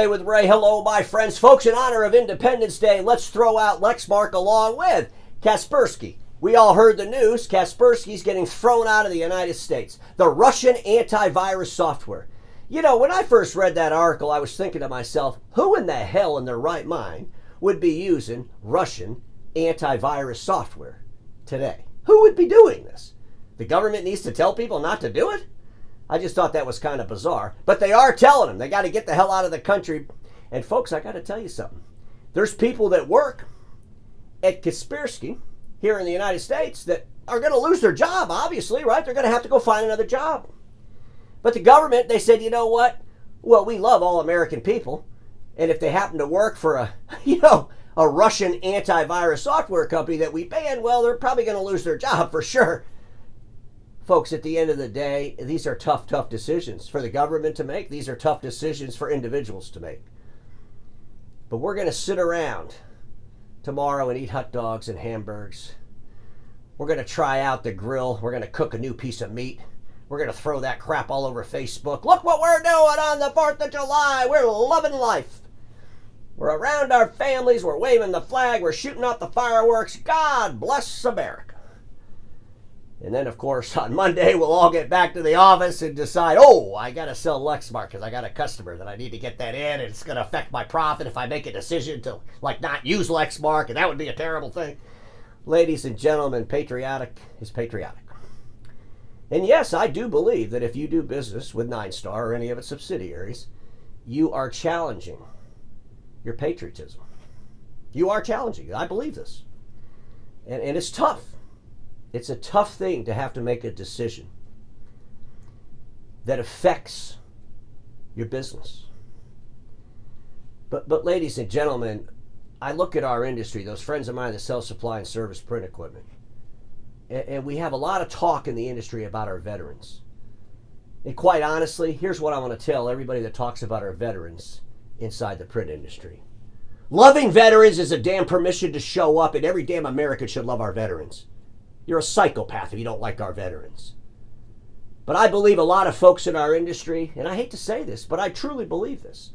Hey, with Ray. Hello, my friends. Folks, in honor of Independence Day, let's throw out Lexmark along with Kaspersky. We all heard the news. Kaspersky's getting thrown out of the United States. The Russian antivirus software. You know, when I first read that article, I was thinking to myself, who in the hell in their right mind would be using Russian antivirus software today? Who would be doing this? The government needs to tell people not to do it? I just thought that was kind of bizarre. But they are telling them they got to get the hell out of the country. And folks, I got to tell you something. There's people that work at Kaspersky here in the United States that are going to lose their job, obviously, right? They're going to have to go find another job. But the government, they said, you know what? Well, we love all American people. And if they happen to work for a Russian antivirus software company that we ban, well, they're probably going to lose their job for sure. Folks, at the end of the day, these are tough decisions for the government to make. These are tough decisions for individuals to make. But we're going to sit around tomorrow and eat hot dogs and hamburgers. We're going to try out the grill. We're going to cook a new piece of meat. We're going to throw that crap all over Facebook. Look what we're doing on the 4th of July. We're loving life. We're around our families. We're waving the flag. We're shooting out the fireworks. God bless America. And then, of course, on Monday, we'll all get back to the office and decide, oh, I got to sell Lexmark because I got a customer that I need to get that in, and it's going to affect my profit if I make a decision to, not use Lexmark, and that would be a terrible thing. Ladies and gentlemen, patriotic is patriotic. And yes, I do believe that if you do business with 9star or any of its subsidiaries, you are challenging your patriotism. You are challenging it. I believe this. And it's tough. It's a tough thing to have to make a decision that affects your business. But ladies and gentlemen, I look at our industry, those friends of mine that sell supply and service print equipment, and we have a lot of talk in the industry about our veterans. And quite honestly, here's what I want to tell everybody that talks about our veterans inside the print industry. Loving veterans is a damn permission to show up, and every damn American should love our veterans. You're a psychopath if you don't like our veterans. But I believe a lot of folks in our industry, and I hate to say this, but I truly believe this,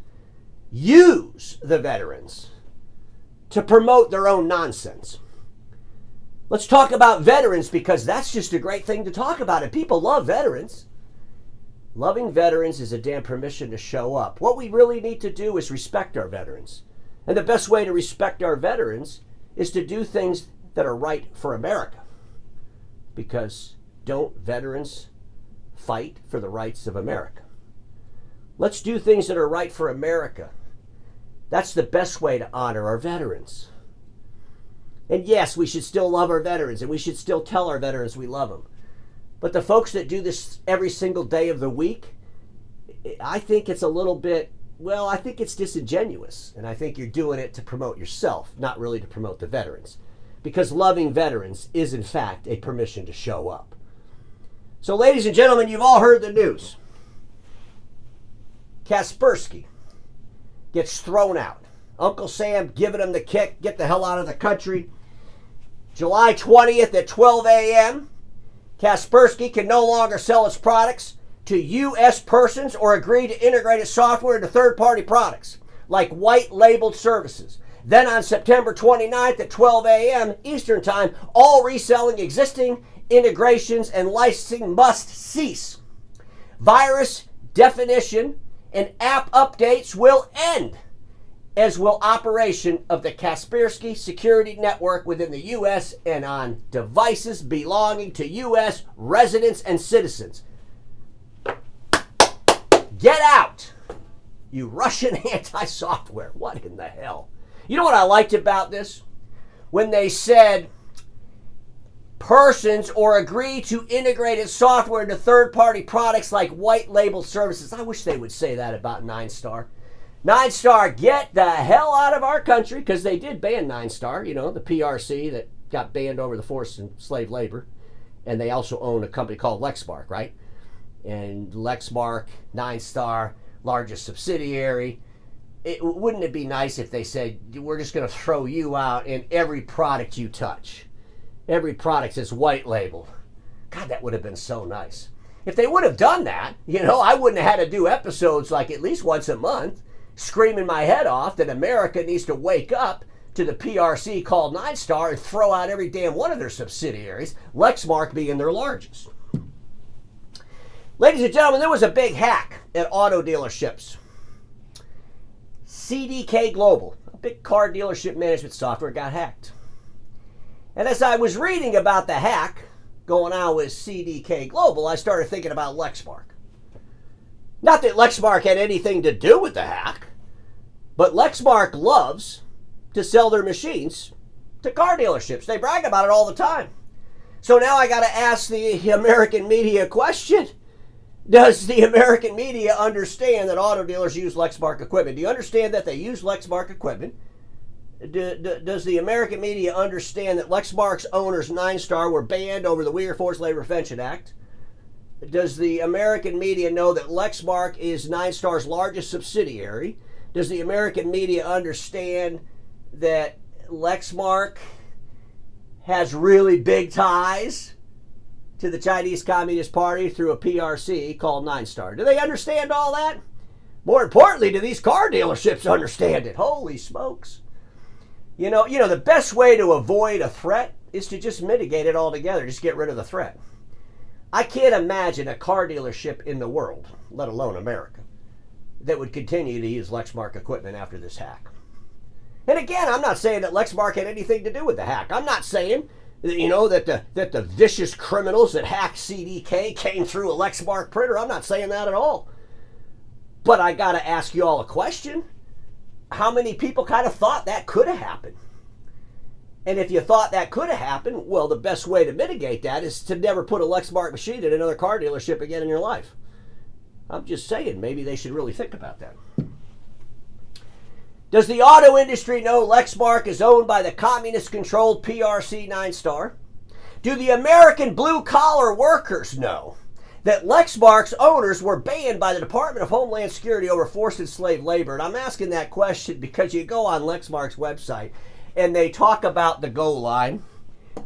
use the veterans to promote their own nonsense. Let's talk about veterans because that's just a great thing to talk about, and people love veterans. Loving veterans is a damn permission to show up. What we really need to do is respect our veterans. And the best way to respect our veterans is to do things that are right for America. Because don't veterans fight for the rights of America? Let's do things that are right for America. That's the best way to honor our veterans. And yes, we should still love our veterans, and we should still tell our veterans we love them. But the folks that do this every single day of the week, I think it's a little bit, I think it's disingenuous. And I think you're doing it to promote yourself, not really to promote the veterans. Because loving veterans is, in fact, a permission to show up. So, ladies and gentlemen, you've all heard the news. Kaspersky gets thrown out. Uncle Sam giving him the kick, get the hell out of the country. July 20th at 12 a.m., Kaspersky can no longer sell its products to U.S. persons or agree to integrate its software into third-party products, like white-labeled services. Then on September 29th at 12 a.m. Eastern Time, all reselling existing integrations and licensing must cease. Virus definition and app updates will end, as will operation of the Kaspersky security network within the U.S. and on devices belonging to U.S. residents and citizens. Get out, you Russian anti-software. What in the hell? You know what I liked about this? When they said persons or agree to integrated software into third-party products like white-label services. I wish they would say that about 9star. 9star, get the hell out of our country, because they did ban 9star, the PRC that got banned over the forced and slave labor. And they also own a company called Lexmark, right? And Lexmark, 9star, largest subsidiary. Wouldn't it be nice if they said, we're just going to throw you out in every product you touch? Every product is white labeled. God, that would have been so nice. If they would have done that, I wouldn't have had to do episodes like at least once a month. screaming my head off that America needs to wake up to the PRC called 9-Star and throw out every damn one of their subsidiaries, Lexmark being their largest. Ladies and gentlemen, there was a big hack at auto dealerships. CDK Global, a big car dealership management software, got hacked. And as I was reading about the hack going on with CDK Global, I started thinking about Lexmark. Not that Lexmark had anything to do with the hack, but Lexmark loves to sell their machines to car dealerships. They brag about it all the time. So now I got to ask the American media a question. Does the American media understand that auto dealers use Lexmark equipment? Do you understand that they use Lexmark equipment? Does the American media understand that Lexmark's owners, 9-Star, were banned over the Uyghur Forced Labor Prevention Act? Does the American media know that Lexmark is 9-Star's largest subsidiary? Does the American media understand that Lexmark has really big ties to the Chinese Communist Party through a PRC called 9-Star? Do they understand all that? More importantly, do these car dealerships understand it? Holy smokes. You know, the best way to avoid a threat is to just mitigate it altogether. Just get rid of the threat. I can't imagine a car dealership in the world, let alone America, that would continue to use Lexmark equipment after this hack. And again, I'm not saying that Lexmark had anything to do with the hack. I'm not saying, that the vicious criminals that hacked CDK came through a Lexmark printer. I'm not saying that at all. But I got to ask you all a question. How many people kind of thought that could have happened? And if you thought that could have happened, well, the best way to mitigate that is to never put a Lexmark machine in another car dealership again in your life. I'm just saying, maybe they should really think about that. Does the auto industry know Lexmark is owned by the communist-controlled PRC 9-Star? Do the American blue-collar workers know that Lexmark's owners were banned by the Department of Homeland Security over forced enslaved labor? And I'm asking that question because you go on Lexmark's website and they talk about the Go line.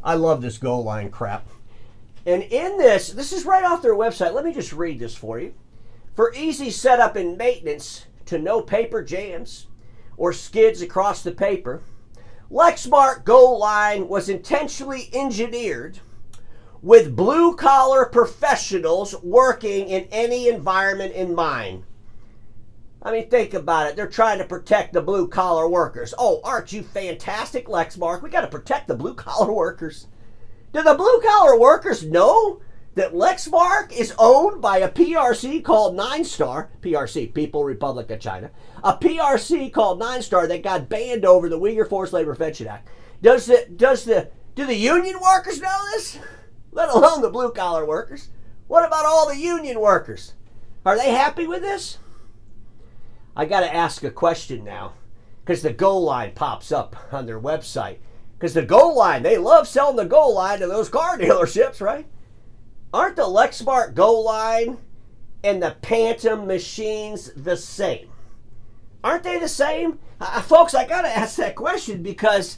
I love this Go line crap. And in this is right off their website. Let me just read this for you. For easy setup and maintenance to no paper jams or skids across the paper, Lexmark Go line was intentionally engineered with blue-collar professionals working in any environment in mind. I mean, think about it. They're trying to protect the blue-collar workers. Oh, aren't you fantastic, Lexmark? We got to protect the blue-collar workers. Do the blue-collar workers know that Lexmark is owned by a PRC called 9-Star, PRC, People Republic of China, a PRC called 9-Star that got banned over the Uyghur Forced Labor Prevention Act? Do the union workers know this? Let alone the blue-collar workers. What about all the union workers? Are they happy with this? I got to ask a question now, because the Go line pops up on their website. Because the Go line, they love selling the Go line to those car dealerships, right? Aren't the Lexmark Go line and the Phantom machines the same? Aren't they the same? Folks, I got to ask that question because,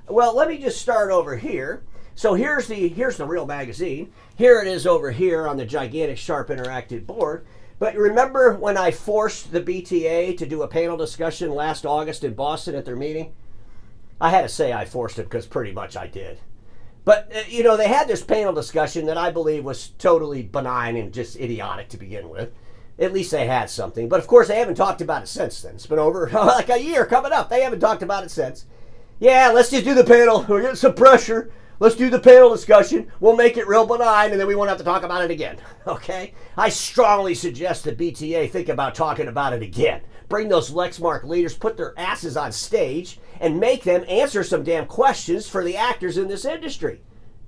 well, let me just start over here. So here's the real magazine. Here it is over here on the gigantic Sharp Interactive board. But remember when I forced the BTA to do a panel discussion last August in Boston at their meeting? I had to say I forced it because pretty much I did. But, they had this panel discussion that I believe was totally benign and just idiotic to begin with. At least they had something. But, of course, they haven't talked about it since then. It's been over like a year coming up. They haven't talked about it since. Yeah, let's just do the panel. We're getting some pressure. Let's do the panel discussion. We'll make it real benign, and then we won't have to talk about it again. Okay? I strongly suggest that BTA think about talking about it again. Bring those Lexmark leaders, put their asses on stage, and make them answer some damn questions for the actors in this industry.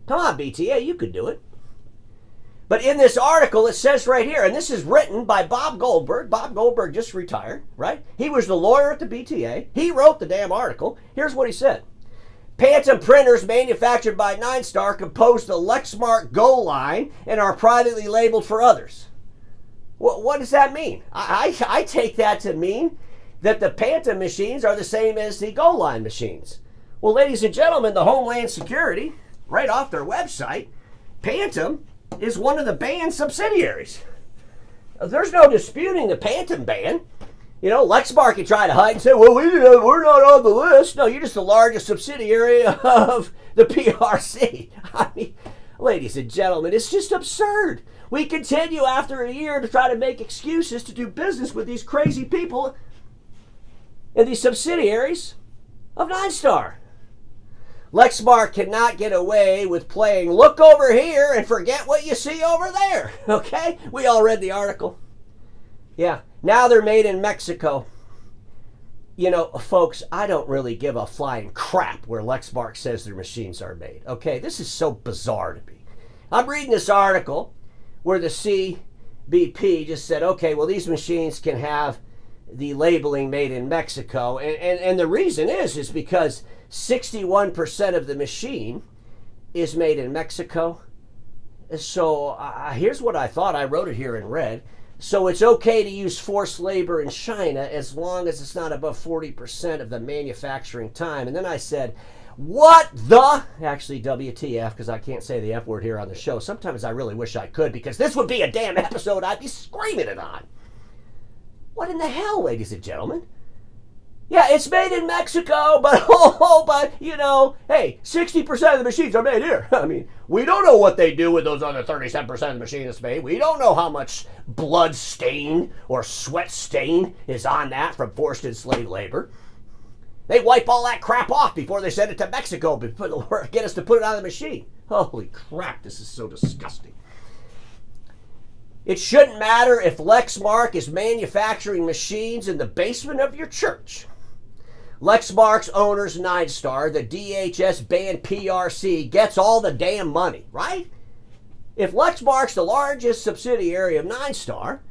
Come on, BTA, you could do it. But in this article, it says right here, and this is written by Bob Goldberg. Bob Goldberg just retired, right? He was the lawyer at the BTA. He wrote the damn article. Here's what he said. Phantom printers manufactured by 9-Star compose the Lexmark Go line and are privately labeled for others. What does that mean? I take that to mean that the Phantom machines are the same as the Go line machines. Well, ladies and gentlemen, the Homeland Security, right off their website, Phantom is one of the banned subsidiaries. There's no disputing the Phantom ban. You know, Lexmark can try to hide and say, well, we're not on the list. No, you're just the largest subsidiary of the PRC. I mean, ladies and gentlemen, it's just absurd. We continue after a year to try to make excuses to do business with these crazy people and these subsidiaries of Nine Star. Lexmark cannot get away with playing look over here and forget what you see over there. Okay? We all read the article. Yeah. Now they're made in Mexico. You know, folks, I don't really give a flying crap where Lexmark says their machines are made. Okay? This is so bizarre to me. I'm reading this article where the CBP just said, okay, well, these machines can have the labeling made in Mexico. And the reason is because 61% of the machine is made in Mexico. So here's what I thought. I wrote it here in red. So it's okay to use forced labor in China as long as it's not above 40% of the manufacturing time. And then I said, what the? Actually, WTF, because I can't say the F word here on the show. Sometimes I really wish I could, because this would be a damn episode I'd be screaming it on. What in the hell, ladies and gentlemen? Yeah, it's made in Mexico, but you know, hey, 60% of the machines are made here. I mean, we don't know what they do with those other 37% of the machine that's made. We don't know how much blood stain or sweat stain is on that from forced enslaved labor. They wipe all that crap off before they send it to Mexico to get us to put it on the machine. Holy crap, this is so disgusting. It shouldn't matter if Lexmark is manufacturing machines in the basement of your church. Lexmark's owners, Nine Star, the DHS banned PRC, gets all the damn money, right? If Lexmark's the largest subsidiary of Nine Star,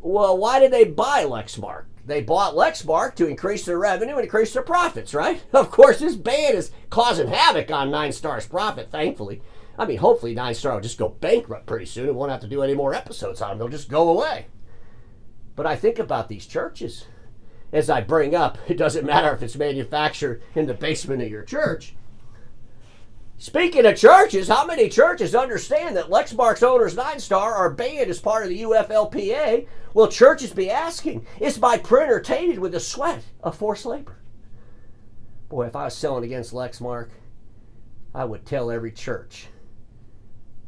well, why did they buy Lexmark? They bought Lexmark to increase their revenue and increase their profits, right? Of course, this ban is causing havoc on Nine Star's profit, thankfully. I mean, hopefully Nine Star will just go bankrupt pretty soon and won't have to do any more episodes on them. They'll just go away. But I think about these churches. As I bring up, it doesn't matter if it's manufactured in the basement of your church. Speaking of churches, how many churches understand that Lexmark's owners, Nine Star, are banned as part of the UFLPA? Will churches be asking, is my printer tainted with the sweat of forced labor? Boy, if I was selling against Lexmark, I would tell every church.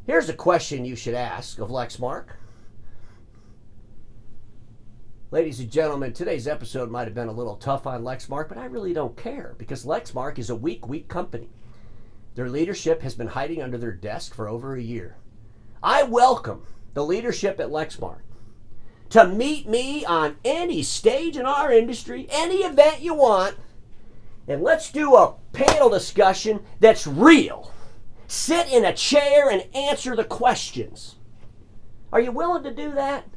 Here's a question you should ask of Lexmark. Ladies and gentlemen, today's episode might have been a little tough on Lexmark, but I really don't care, because Lexmark is a weak company. Their leadership has been hiding under their desk for over a year. I welcome the leadership at Lexmark to meet me on any stage in our industry, any event you want, and let's do a panel discussion that's real. Sit in a chair and answer the questions. Are you willing to do that?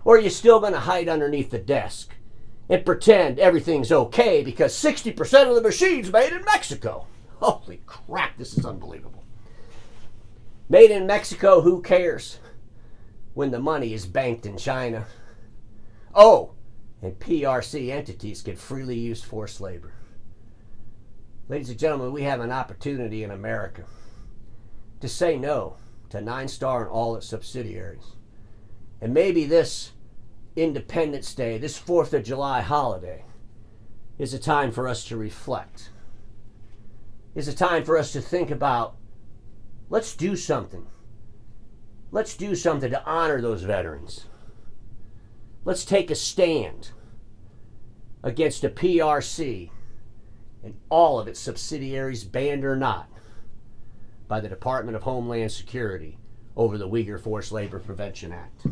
Or are you still going to hide underneath the desk and pretend everything's okay because 60% of the machine's made in Mexico? Holy crap, this is unbelievable. Made in Mexico, who cares when the money is banked in China? Oh, and PRC entities can freely use forced labor. Ladies and gentlemen, we have an opportunity in America to say no to Nine Star and all its subsidiaries. And maybe this Independence Day, this 4th of July holiday, is a time for us to reflect. Is a time for us to think about, let's do something. Let's do something to honor those veterans. Let's take a stand against a PRC and all of its subsidiaries, banned or not, by the Department of Homeland Security over the Uyghur Forced Labor Prevention Act.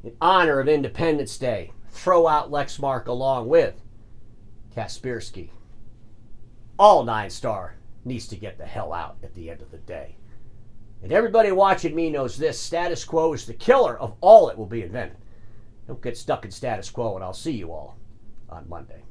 In honor of Independence Day, throw out Lexmark along with Kaspersky. All Nine Star needs to get the hell out at the end of the day. And everybody watching me knows this: status quo is the killer of all that will be invented. Don't get stuck in status quo, and I'll see you all on Monday.